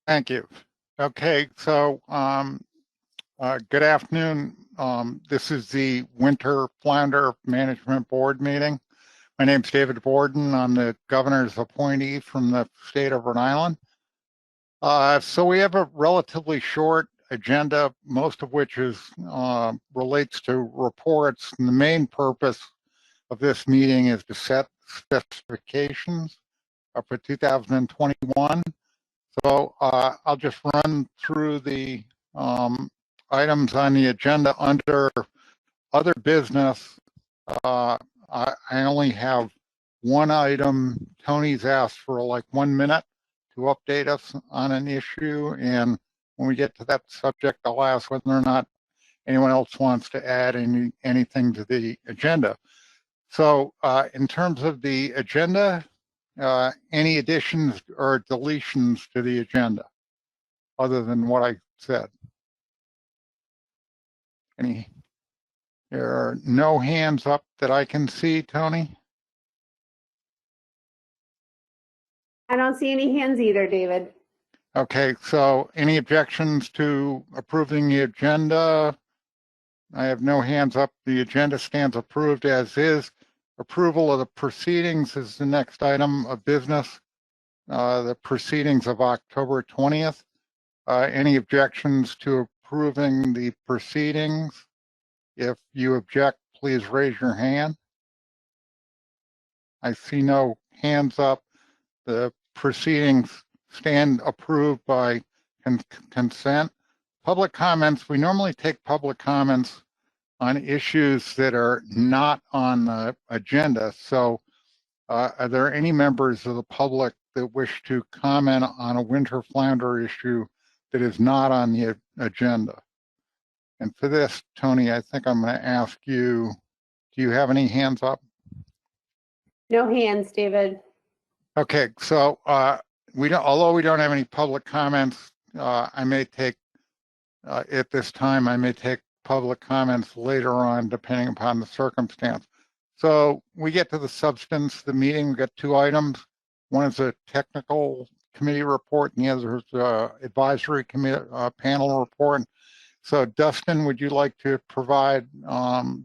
Thank you. Okay, so good afternoon. This is the Winter Flounder Management Board meeting. My name is David Borden. I'm the governor's appointee from the state of Rhode Island. So we have a relatively short agenda, most of which is relates to reports. And the main purpose of this meeting is to set specifications for 2021. So I'll just run through the items on the agenda under other business. I only have one item. Tony's asked for like 1 minute to update us on an issue. And when we get to that subject, I'll ask whether or not anyone else wants to add anything to the agenda. So in terms of the agenda, any additions or deletions to the agenda other than what I said? There are no hands up that I can see, Tony. I don't see any hands either, David. Okay, so any objections to approving the agenda? I have no hands up. The agenda stands approved as is. Approval of the proceedings is the next item of business. The proceedings of October 20th. Any objections to approving the proceedings? If you object, please raise your hand. I see no hands up. The proceedings stand approved by consent. Public comments, we normally take public comments on issues that are not on the agenda. So are there any members of the public that wish to comment on a winter flounder issue that is not on the agenda? And for this, Tony, I think I'm going to ask you, do you have any hands up? No hands, David. Okay, so although we don't have any public comments, I may take, at this time, I may take public comments later on, depending upon the circumstance. So we get to the substance of the meeting. We've got two items. One is a technical committee report, and the other is advisory committee panel report. So Dustin, would you like to provide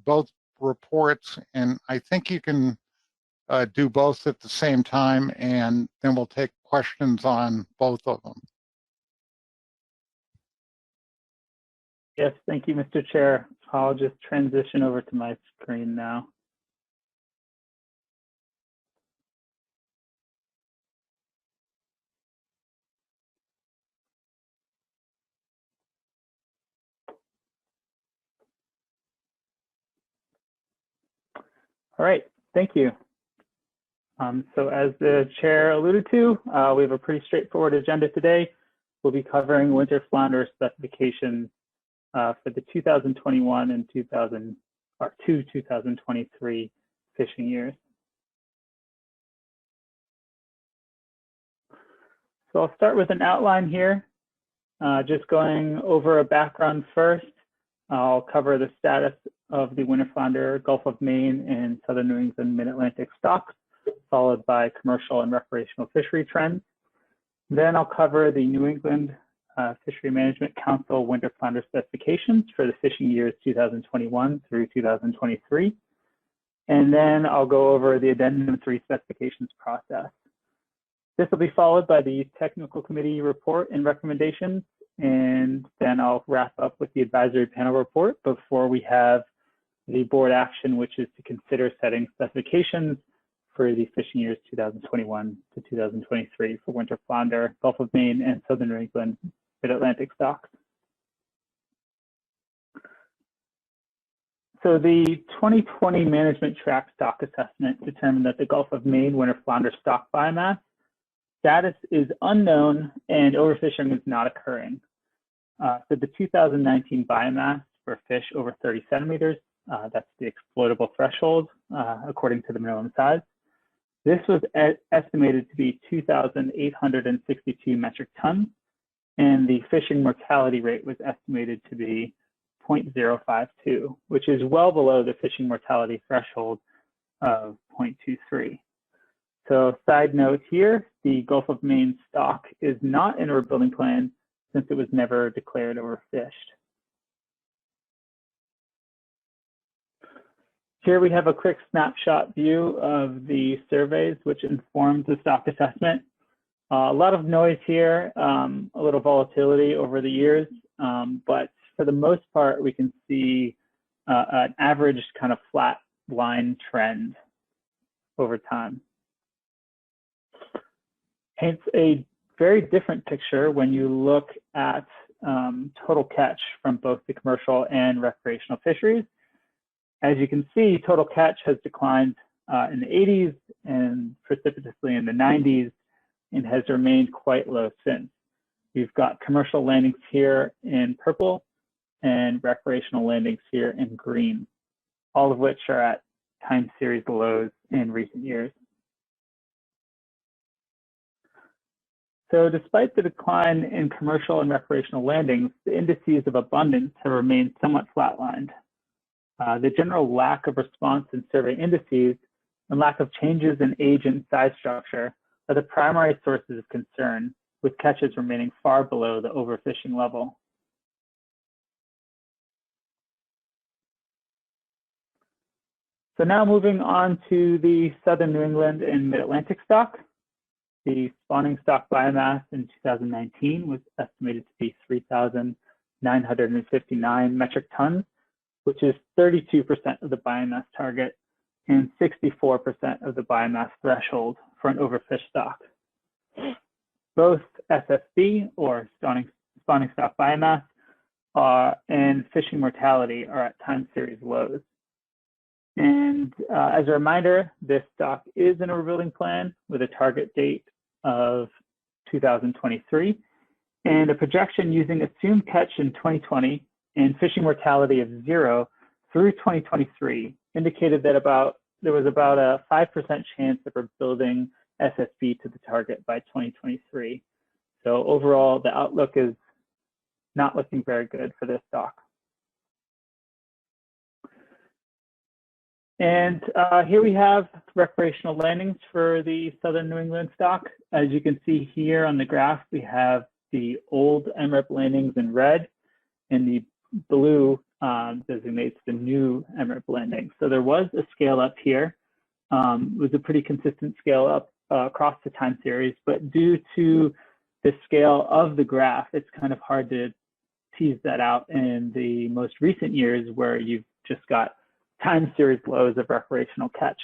both reports? And I think you can do both at the same time, and then we'll take questions on both of them. Yes, thank you, Mr. Chair. I'll just transition over to my screen now. All right, thank you. So as the chair alluded to, we have a pretty straightforward agenda today. We'll be covering winter flounder specifications for the 2021 and 2023 fishing years. So I'll start with an outline here, just going over a background first. I'll cover the status of the winter flounder, Gulf of Maine, and Southern New England mid-Atlantic stocks, followed by commercial and recreational fishery trends. Then I'll cover the New England Fishery Management Council winter flounder specifications for the fishing years 2021 through 2023. And then I'll go over the Addendum 3 specifications process. This will be followed by the technical committee report and recommendations. And then I'll wrap up with the advisory panel report before we have the board action, which is to consider setting specifications for the fishing years 2021 to 2023 for winter flounder, Gulf of Maine, and Southern New England mid-Atlantic stocks. So the 2020 management track stock assessment determined that the Gulf of Maine winter flounder stock biomass status is unknown and overfishing is not occurring. So the 2019 biomass for fish over 30 centimeters, that's the exploitable threshold according to the minimum size. This was estimated to be 2,862 metric tons, and the fishing mortality rate was estimated to be 0.052, which is well below the fishing mortality threshold of 0.23. So side note here, the Gulf of Maine stock is not in a rebuilding plan since it was never declared overfished. Here we have a quick snapshot view of the surveys which informs the stock assessment. A lot of noise here, a little volatility over the years, but for the most part, we can see an average kind of flat line trend over time. Paints a very different picture when you look at total catch from both the commercial and recreational fisheries. As you can see, total catch has declined in the 80s and precipitously in the 90s and has remained quite low since. We've got commercial landings here in purple and recreational landings here in green, all of which are at time series lows in recent years. So despite the decline in commercial and recreational landings, the indices of abundance have remained somewhat flatlined. The general lack of response in survey indices and lack of changes in age and size structure are the primary sources of concern, with catches remaining far below the overfishing level. So now moving on to the Southern New England and Mid-Atlantic stock. The spawning stock biomass in 2019 was estimated to be 3,959 metric tons, which is 32% of the biomass target and 64% of the biomass threshold for an overfished stock. Both SSB, or spawning stock biomass, and fishing mortality are at time series lows. And as a reminder, this stock is in a rebuilding plan with a target date of 2023 and a projection using assumed catch in 2020 and fishing mortality of 0 through 2023 indicated that there was about a 5% chance of rebuilding SSB to the target by 2023. So overall, the outlook is not looking very good for this stock. And here we have recreational landings for the Southern New England stock. As you can see here on the graph, we have the old MREP landings in red, and the blue designates the new MREP landings. So there was a scale up here. It was a pretty consistent scale up across the time series, but due to the scale of the graph, it's kind of hard to tease that out in the most recent years where you've just got time series lows of recreational catch.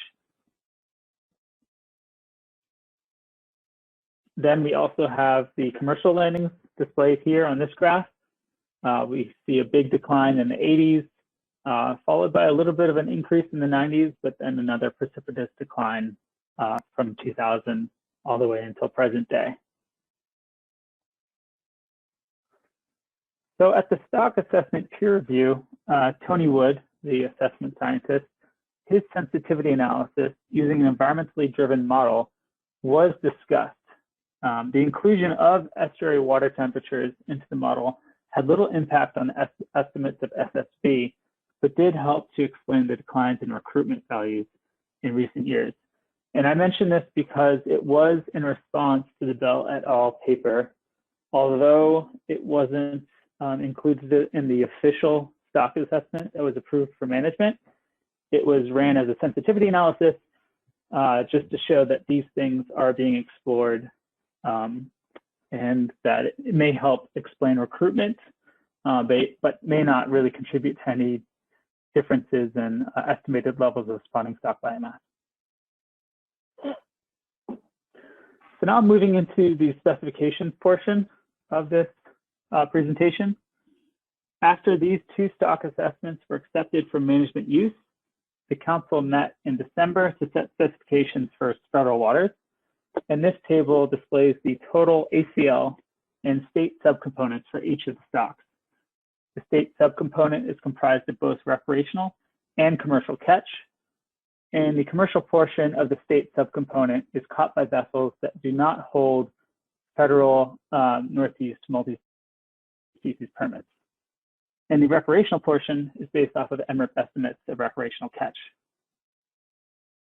Then we also have the commercial landings displayed here on this graph. We see a big decline in the 80s, followed by a little bit of an increase in the 90s, but then another precipitous decline from 2000 all the way until present day. So at the stock assessment peer review, Tony Wood, the assessment scientist, his sensitivity analysis using an environmentally driven model was discussed. The inclusion of estuary water temperatures into the model had little impact on estimates of SSB, but did help to explain the declines in recruitment values in recent years. And I mention this because it was in response to the Bell et al. Paper, although it wasn't included in the official stock assessment that was approved for management. It was ran as a sensitivity analysis just to show that these things are being explored and that it may help explain recruitment, but may not really contribute to any differences in estimated levels of spawning stock biomass. So now moving into the specifications portion of this presentation. After these two stock assessments were accepted for management use, the council met in December to set specifications for federal waters. And this table displays the total ACL and state subcomponents for each of the stocks. The state subcomponent is comprised of both recreational and commercial catch. And the commercial portion of the state subcomponent is caught by vessels that do not hold federal Northeast multi-species permits. And the recreational portion is based off of MRIP estimates of recreational catch.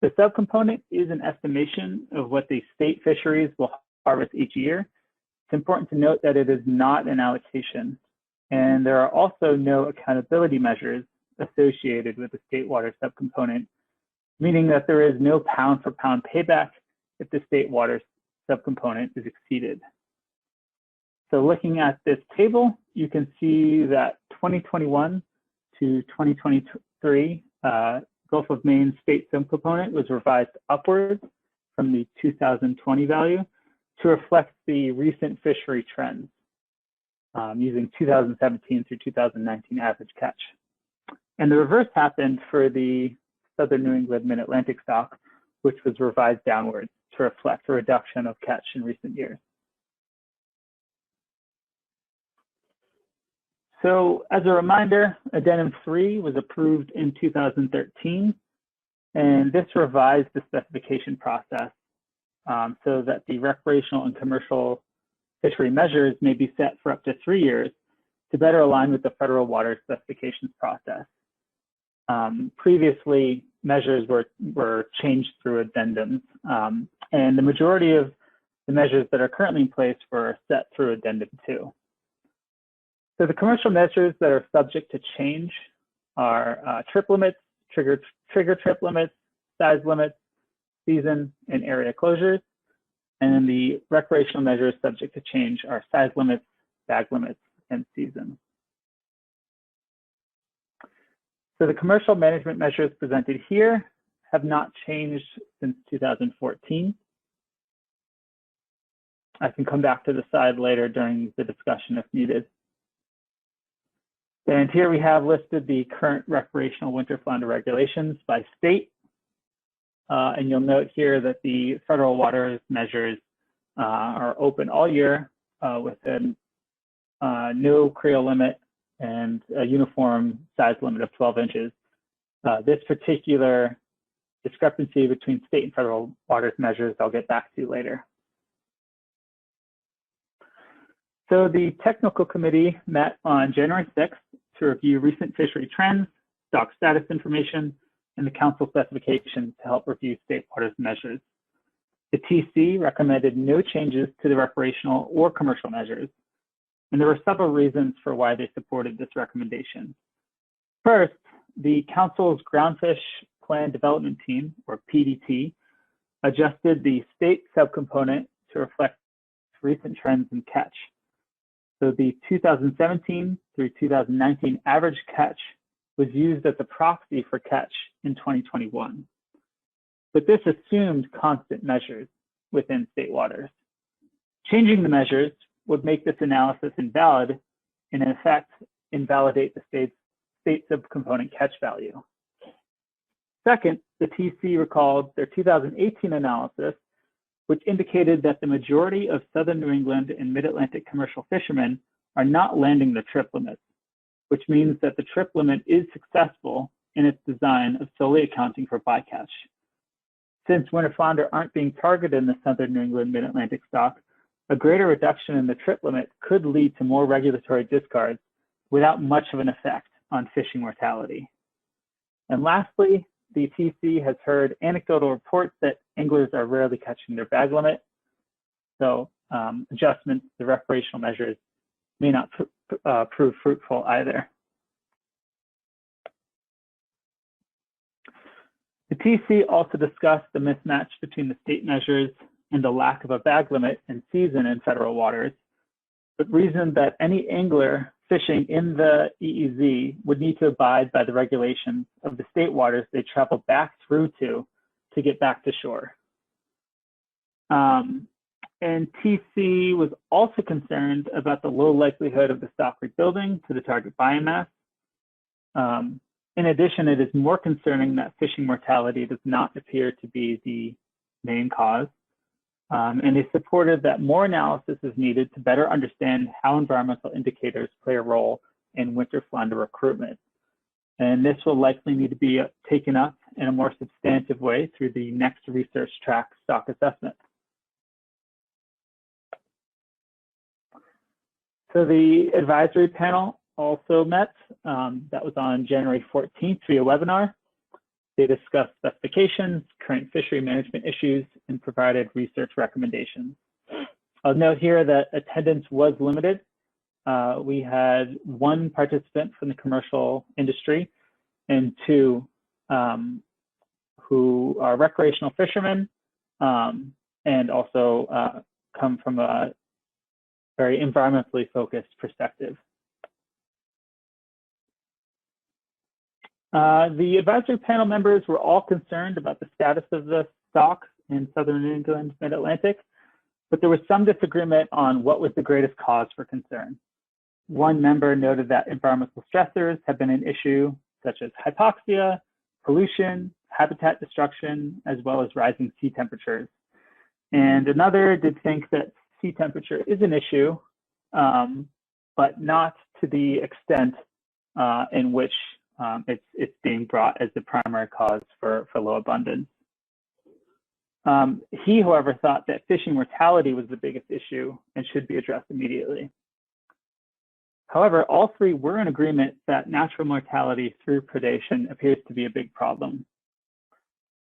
The subcomponent is an estimation of what the state fisheries will harvest each year. It's important to note that it is not an allocation, and there are also no accountability measures associated with the state water subcomponent, meaning that there is no pound for pound payback if the state water subcomponent is exceeded. So looking at this table, you can see that 2021 to 2023 Gulf of Maine state subcomponent was revised upwards from the 2020 value to reflect the recent fishery trends using 2017 through 2019 average catch. And the reverse happened for the Southern New England mid-Atlantic stock, which was revised downwards to reflect a reduction of catch in recent years. So as a reminder, Addendum 3 was approved in 2013, and this revised the specification process so that the recreational and commercial fishery measures may be set for up to 3 years to better align with the federal water specifications process. Previously, measures were changed through addendums, and the majority of the measures that are currently in place were set through Addendum 2. So the commercial measures that are subject to change are trip limits, trigger trip limits, size limits, season, and area closures. And then the recreational measures subject to change are size limits, bag limits, and season. So the commercial management measures presented here have not changed since 2014. I can come back to the slide later during the discussion if needed. And here we have listed the current recreational winter flounder regulations by state. And you'll note here that the federal waters measures are open all year with no creel limit and a uniform size limit of 12 inches. This particular discrepancy between state and federal waters measures I'll get back to later. So the technical committee met on January 6th to review recent fishery trends, stock status information, and the council specifications to help review state waters measures. The TC recommended no changes to the recreational or commercial measures, and there were several reasons for why they supported this recommendation. First, the council's groundfish plan development team, or PDT, adjusted the state subcomponent to reflect recent trends in catch. So the 2017 through 2019 average catch was used as a proxy for catch in 2021. But this assumed constant measures within state waters. Changing the measures would make this analysis invalid and in effect invalidate the state subcomponent catch value. Second, the TC recalled their 2018 analysis, which indicated that the majority of Southern New England and Mid-Atlantic commercial fishermen are not landing the trip limits, which means that the trip limit is successful in its design of solely accounting for bycatch. Since winter flounder aren't being targeted in the Southern New England Mid-Atlantic stock, a greater reduction in the trip limit could lead to more regulatory discards without much of an effect on fishing mortality. And lastly, the TC has heard anecdotal reports that anglers are rarely catching their bag limit. So adjustments to recreational measures may not prove fruitful either. The TC also discussed the mismatch between the state measures and the lack of a bag limit and season in federal waters, but reasoned that any angler fishing in the EEZ would need to abide by the regulations of the state waters they travel back through to get back to shore. And TC was also concerned about the low likelihood of the stock rebuilding to the target biomass. In addition, it is more concerning that fishing mortality does not appear to be the main cause. And they supported that more analysis is needed to better understand how environmental indicators play a role in winter flounder recruitment. And this will likely need to be taken up in a more substantive way through the next research track stock assessment. So the advisory panel also met. That was on January 14th via webinar. They discussed specifications, current fishery management issues, and provided research recommendations. I'll note here that attendance was limited. We had 1 participant from the commercial industry and 2 who are recreational fishermen and also come from a very environmentally focused perspective. The advisory panel members were all concerned about the status of the stock in southern New England, mid-Atlantic, but there was some disagreement on what was the greatest cause for concern. One member noted that environmental stressors have been an issue, such as hypoxia, pollution, habitat destruction, as well as rising sea temperatures. And another did think that sea temperature is an issue, but not to the extent in which it's being brought as the primary cause for low abundance. He, however, thought that fishing mortality was the biggest issue and should be addressed immediately. However, all 3 were in agreement that natural mortality through predation appears to be a big problem.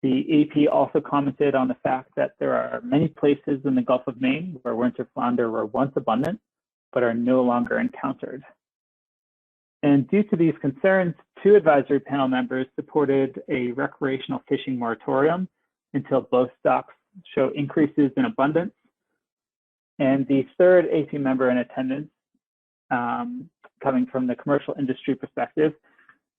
The AP also commented on the fact that there are many places in the Gulf of Maine where winter flounder were once abundant, but are no longer encountered. And due to these concerns, 2 advisory panel members supported a recreational fishing moratorium until both stocks show increases in abundance. And the 3rd AP member in attendance, coming from the commercial industry perspective,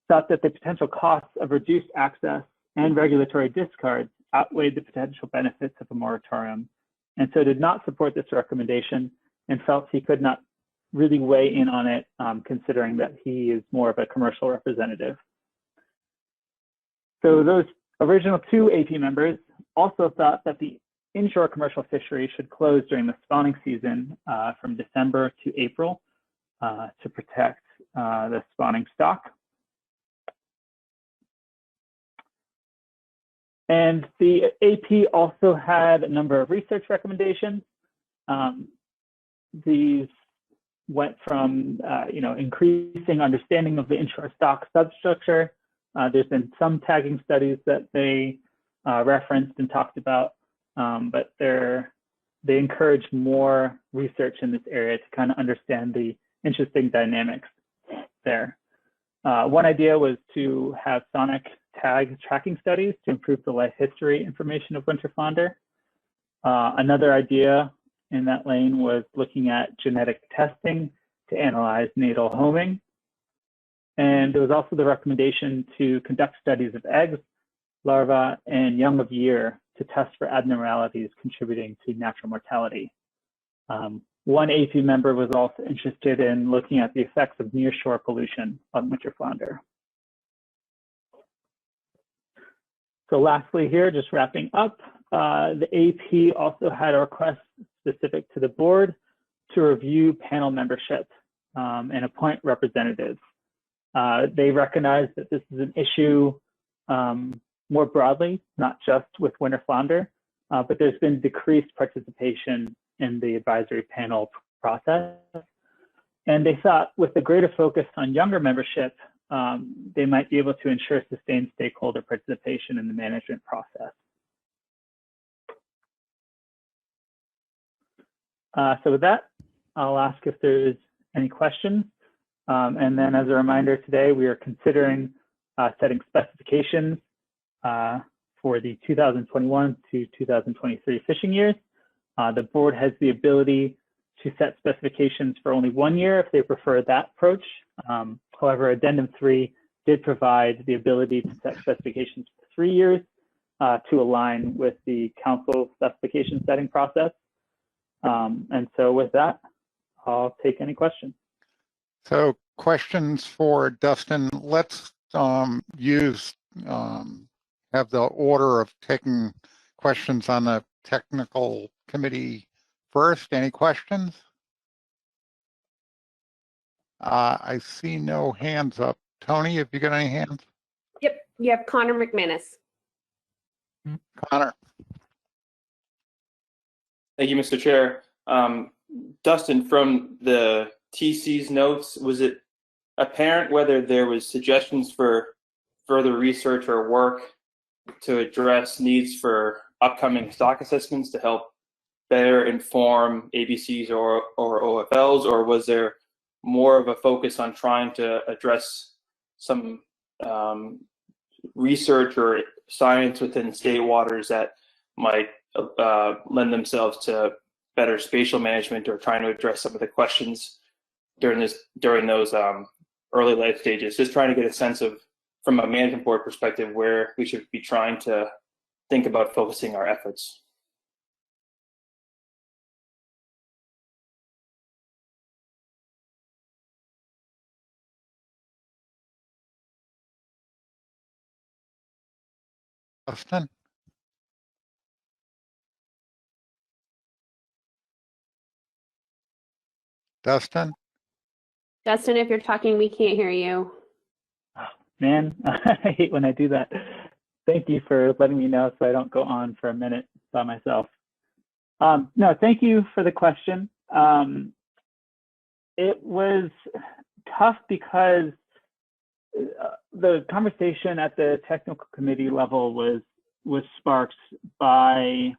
thought that the potential costs of reduced access and regulatory discards outweighed the potential benefits of a moratorium, and so did not support this recommendation and felt he could not really weigh in on it, considering that he is more of a commercial representative. So those original 2 AP members also thought that the inshore commercial fishery should close during the spawning season from December to April to protect the spawning stock. And the AP also had a number of research recommendations. These went from increasing understanding of the inshore stock substructure. There's been some tagging studies that they referenced and talked about, but they encourage more research in this area to kind of understand the interesting dynamics there. One idea was to have sonic tag tracking studies to improve the life history information of winter flounder. Another idea in that lane was looking at genetic testing to analyze natal homing. And there was also the recommendation to conduct studies of eggs, larvae, and young of year to test for abnormalities contributing to natural mortality. One AP member was also interested in looking at the effects of nearshore pollution on winter flounder. So lastly here, just wrapping up, the AP also had a request specific to the board to review panel membership and appoint representatives. They recognize that this is an issue more broadly, not just with winter flounder, but there's been decreased participation in the advisory panel process. And they thought with the greater focus on younger membership, they might be able to ensure sustained stakeholder participation in the management process. So with that, I'll ask if there's any questions. And then as a reminder today, we are considering setting specifications for the 2021 to 2023 fishing years. The board has the ability to set specifications for only 1 year if they prefer that approach. However, Addendum 3 did provide the ability to set specifications for 3 years to align with the council specification setting process. And so with that, I'll take any questions. So questions for Dustin. Let's have the order of taking questions on the technical committee first. Any questions? I see no hands up. Tony, have you got any hands? Yep, you have Connor McManus. Connor. Thank you, Mr. Chair. Dustin, from the TC's notes, was it apparent whether there was suggestions for further research or work to address needs for upcoming stock assessments to help better inform ABCs or OFLs, or was there more of a focus on trying to address some research or science within state waters that might lend themselves to better spatial management, or trying to address some of the questions during those early life stages? Just trying to get a sense of, from a management board perspective, where we should be trying to think about focusing our efforts. Dustin? Dustin? Dustin, if you're talking, we can't hear you. Oh, man, I hate when I do that. Thank you for letting me know so I don't go on for a minute by myself. No, thank you for the question. It was tough because the conversation at the technical committee level was sparked by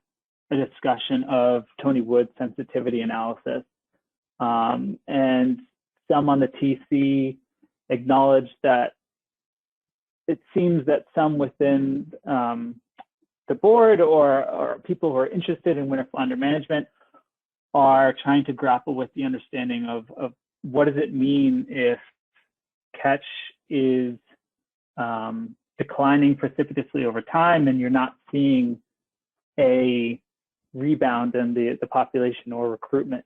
a discussion of Tony Wood's sensitivity analysis. And some on the TC acknowledged that it seems that some within the board or people who are interested in winter flounder management are trying to grapple with the understanding of what does it mean if catch is declining precipitously over time and you're not seeing a rebound in the population or recruitment.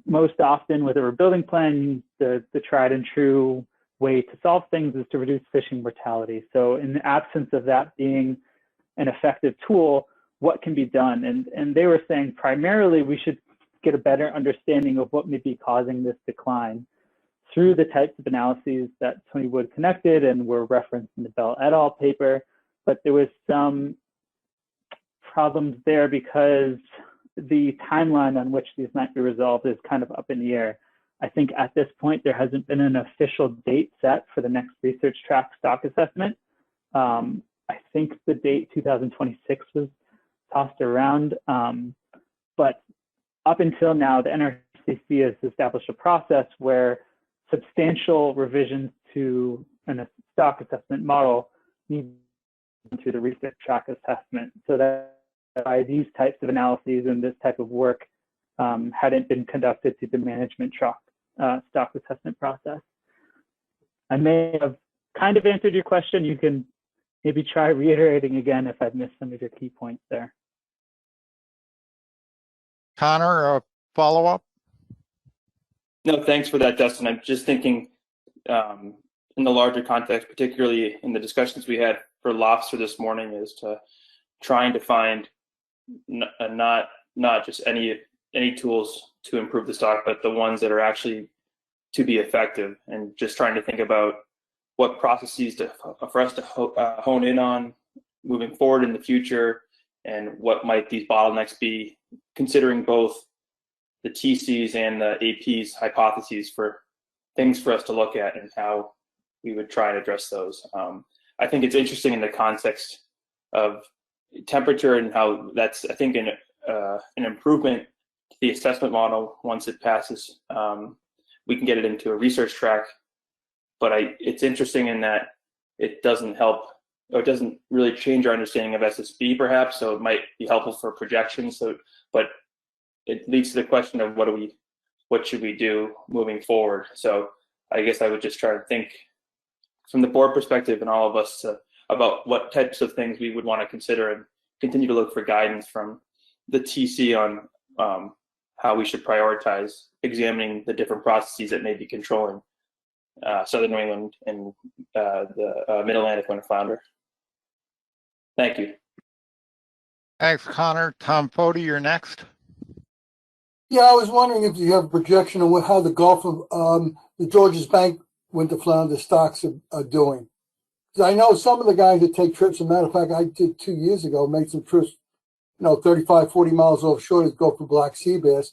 Most often with a rebuilding plan, the tried and true way to solve things is to reduce fishing mortality. So in the absence of that being an effective tool, what can be done? And they were saying primarily we should get a better understanding of what may be causing this decline through the types of analyses that Tony Wood connected and were referenced in the Bell et al. Paper. But there was some problems there because the timeline on which these might be resolved is kind of up in the air. I think at this point, there hasn't been an official date set for the next research track stock assessment. I think the date 2026 was tossed around, but up until now, the NRCC has established a process where substantial revisions to a stock assessment model need through the research track assessment, so that by these types of analyses and this type of work hadn't been conducted through the management stock assessment process. I may have kind of answered your question. You can maybe try reiterating again if I've missed some of your key points there. Connor, a follow-up? No, thanks for that, Dustin. I'm just thinking in the larger context, particularly in the discussions we had for lobster this morning, is to trying to find not just any tools to improve the stock, but the ones that are actually to be effective, and just trying to think about what processes for us to hone in on moving forward in the future, and what might these bottlenecks be, considering both the TCs and the AP's hypotheses for things for us to look at and how we would try and address those. I think it's interesting in the context of temperature and how that's, I think, an improvement to the assessment model. Once it passes, we can get it into a research track. But it's interesting in that it doesn't help, or it doesn't really change our understanding of SSB, perhaps. So it might be helpful for projections. So, but it leads to the question of what should we do moving forward? So I guess I would just try to think from the board perspective and all of us about what types of things we would want to consider, and continue to look for guidance from the TC on how we should prioritize examining the different processes that may be controlling Southern New England and the Mid-Atlantic winter flounder. Thank you. Thanks, Connor. Tom Foti, you're next. Yeah, I was wondering if you have a projection on how the Gulf of the Georges Bank winter flounder stocks are doing. Because I know some of the guys that take trips, as a matter of fact, I did 2 years ago, made some trips, 35, 40 miles offshore to go for black sea bass.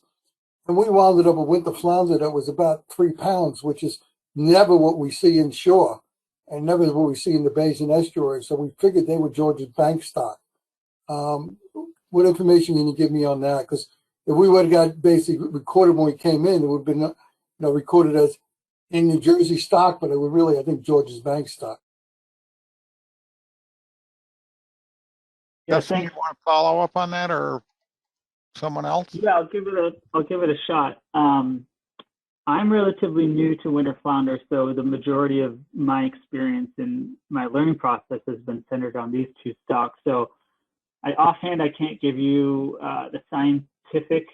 And we wound up a winter flounder that was about 3 pounds, which is never what we see inshore. and never what we see in the bays and estuaries. So we figured they were George's Bank stock. What information can you give me on that? Because if we would have got basically recorded when we came in, it would have been recorded as in New Jersey stock, but it would really, I think, George's Bank stock. Yeah, Dustin, you thanks. want to follow up on that, or someone else? Yeah, I'll give it a shot. I'm relatively new to winter flounder, so the majority of my experience in my learning process has been centered on these two stocks. So offhand, I can't give you the scientific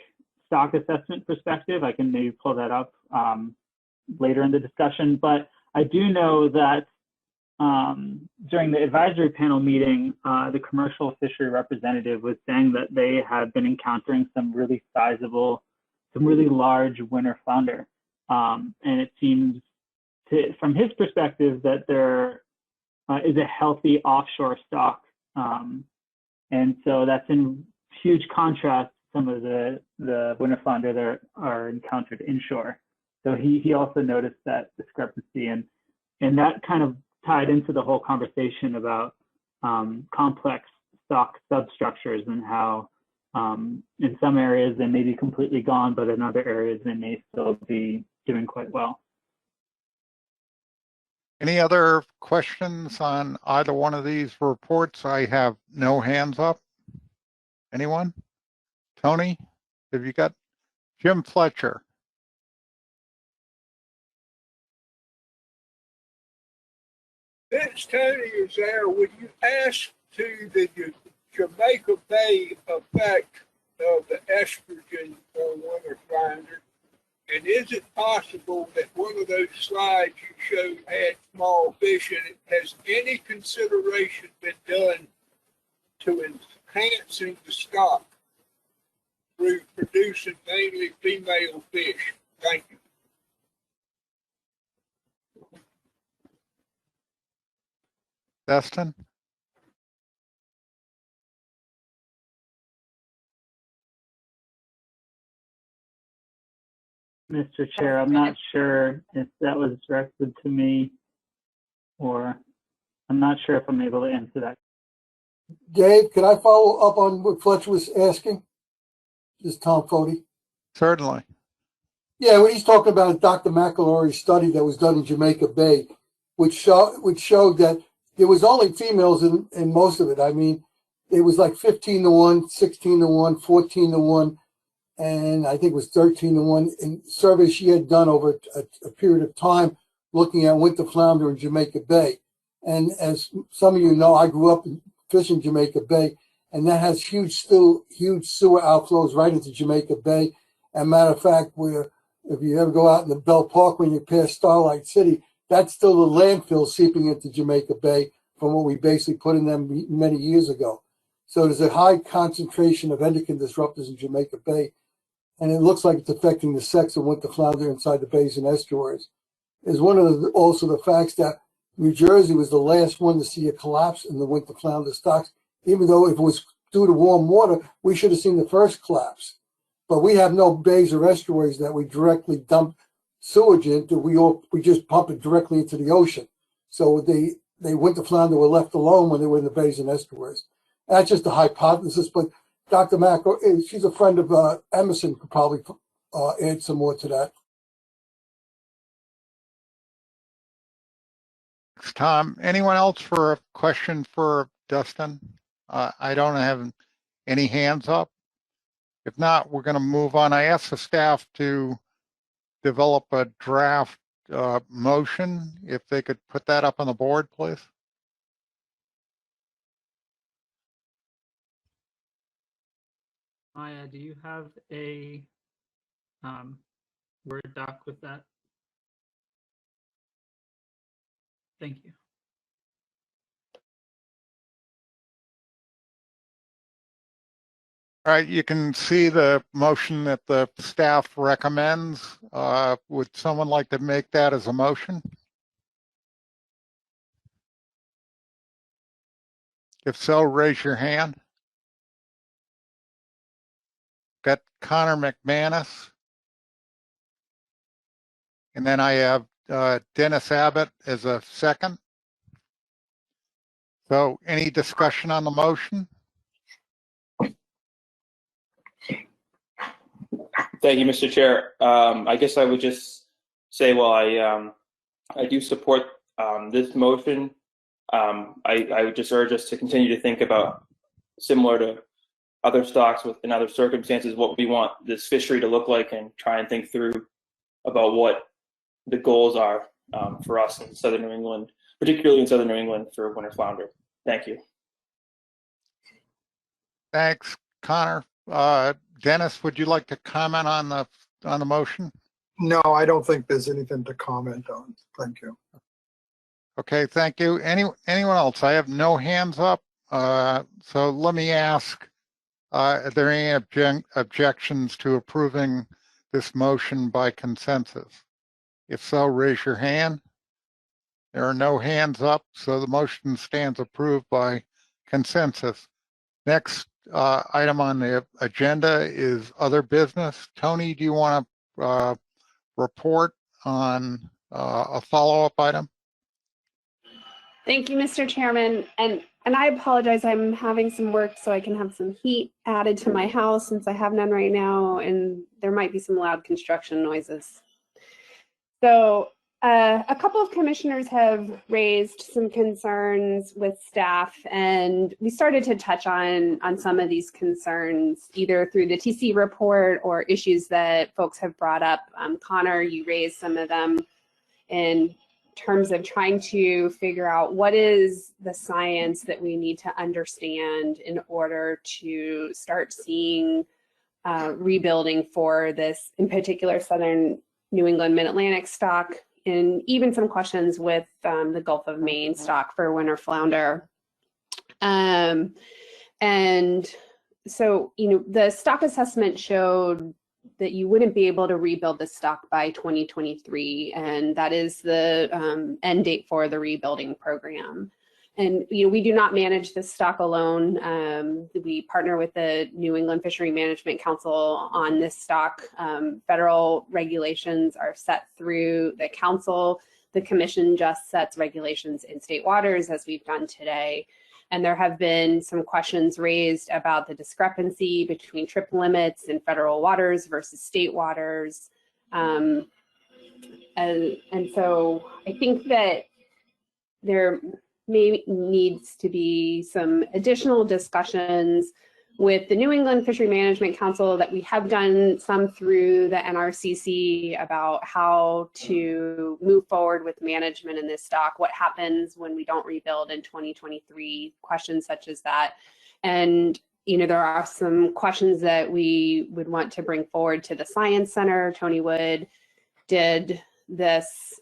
stock assessment perspective. I can maybe pull that up later in the discussion, but I do know that during the advisory panel meeting, the commercial fishery representative was saying that they have been encountering some really sizable, some really large winter flounder. And it seems from his perspective that there is a healthy offshore stock. And so that's in huge contrast to some of the winter flounder that are encountered inshore. So he also noticed that discrepancy, and that kind of tied into the whole conversation about complex stock substructures and how in some areas they may be completely gone, but in other areas they may still be doing quite well. Any other questions on either one of these reports? I have no hands up. Anyone? Tony, have you got Jim Fletcher? Since Tony is there, would you ask to the Jamaica Bay effect of the estrogen on winter flounder? And is it possible that one of those slides you showed had small fish in it? Has any consideration been done to enhancing the stock through producing mainly female fish? Thank you. Dustin? Mr. Chair, I'm not sure if that was directed to me, or I'm not sure if I'm able to answer that. Dave, could I follow up on what Fletcher was asking? This is Tom Fody. Certainly. Yeah, what he's talking about is Dr. McElroy's study that was done in Jamaica Bay, which showed that there was only females in most of it. I mean, it was like 15-1, 16-1, 14-1, and I think it was 13-1 in surveys she had done over a period of time looking at winter flounder in Jamaica Bay. And as some of you know, I grew up fishing Jamaica Bay, and that has huge sewer outflows right into Jamaica Bay. And matter of fact, if you ever go out in the Bell Park when you pass Starlight City, that's still the landfill seeping into Jamaica Bay from what we basically put in them many years ago. So there's a high concentration of endocrine disruptors in Jamaica Bay, and it looks like it's affecting the sex of winter flounder inside the bays and estuaries. Is one of also the facts that New Jersey was the last one to see a collapse in the winter flounder stocks, even though if it was due to warm water, we should have seen the first collapse. But we have no bays or estuaries that we directly dump sewage into. We just pump it directly into the ocean. So they winter flounder were left alone when they were in the bays and estuaries. That's just a hypothesis, but Dr. Mack, she's a friend of Emerson, could probably add some more to that. Thanks, Tom. Anyone else for a question for Dustin? I don't have any hands up. If not, we're going to move on. I asked the staff to develop a draft motion. If they could put that up on the board, please. Maya, do you have a Word doc with that? Thank you. All right, you can see the motion that the staff recommends. Would someone like to make that as a motion? If so, raise your hand. Got Connor McManus. And then I have Dennis Abbott as a second. So any discussion on the motion? Thank you, Mr. Chair. I guess I would just say, well, I do support this motion. I would just urge us to continue to think about, similar to other stocks in other circumstances, what we want this fishery to look like, and try and think through about what the goals are for us in southern New England, particularly in southern New England for winter flounder. Thank you. Thanks, Connor. Dennis, would you like to comment on the motion? No, I don't think there's anything to comment on. Thank you. Okay, thank you. Anyone else? I have no hands up. So let me ask, are there any objections to approving this motion by consensus? If so, raise your hand. There are no hands up, so the motion stands approved by consensus. Next item on the agenda is other business. Tony, do you want to report on a follow-up item? Thank you, Mr. Chairman. And I apologize, I'm having some work so I can have some heat added to my house since I have none right now, and there might be some loud construction noises. So a couple of commissioners have raised some concerns with staff, and we started to touch on some of these concerns either through the TC report or issues that folks have brought up. Connor, you raised some of them in terms of trying to figure out what is the science that we need to understand in order to start seeing rebuilding for this, in particular, southern New England mid-Atlantic stock, and even some questions with the Gulf of Maine stock for winter flounder. And so, the stock assessment showed that you wouldn't be able to rebuild the stock by 2023, and that is the end date for the rebuilding program. And we do not manage this stock alone. We partner with the New England Fishery Management Council on this stock. Federal regulations are set through the council. The commission just sets regulations in state waters, as we've done today. And there have been some questions raised about the discrepancy between trip limits in federal waters versus state waters. And so I think that there needs to be some additional discussions with the New England Fishery Management Council that we have done some through the NRCC about how to move forward with management in this stock, what happens when we don't rebuild in 2023, questions such as that. And there are some questions that we would want to bring forward to the Science Center. Tony Wood did this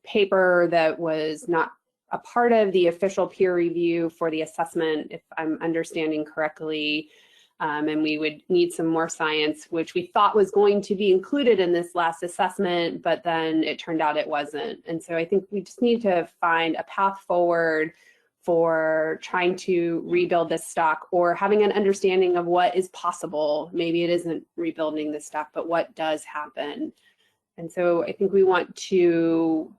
paper that was not a part of the official peer review for the assessment, if I'm understanding correctly, and we would need some more science, which we thought was going to be included in this last assessment, but then it turned out it wasn't. And so I think we just need to find a path forward for trying to rebuild this stock, or having an understanding of what is possible. Maybe it isn't rebuilding the stock, but what does happen. And so I think we want to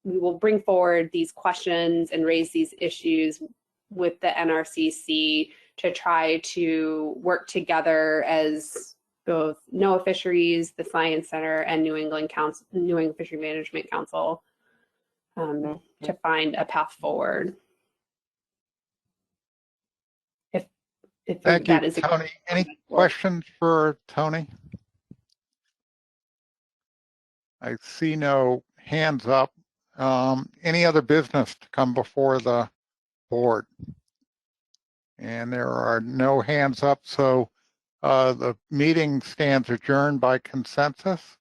we will bring forward these questions and raise these issues with the NRCC to try to work together as both NOAA Fisheries, the Science Center, and New England Fishery Management Council to find a path forward. Thank you, Tony. Any questions for Tony? I see no hands up. Any other business to come before the board? And there are no hands up, so the meeting stands adjourned by consensus.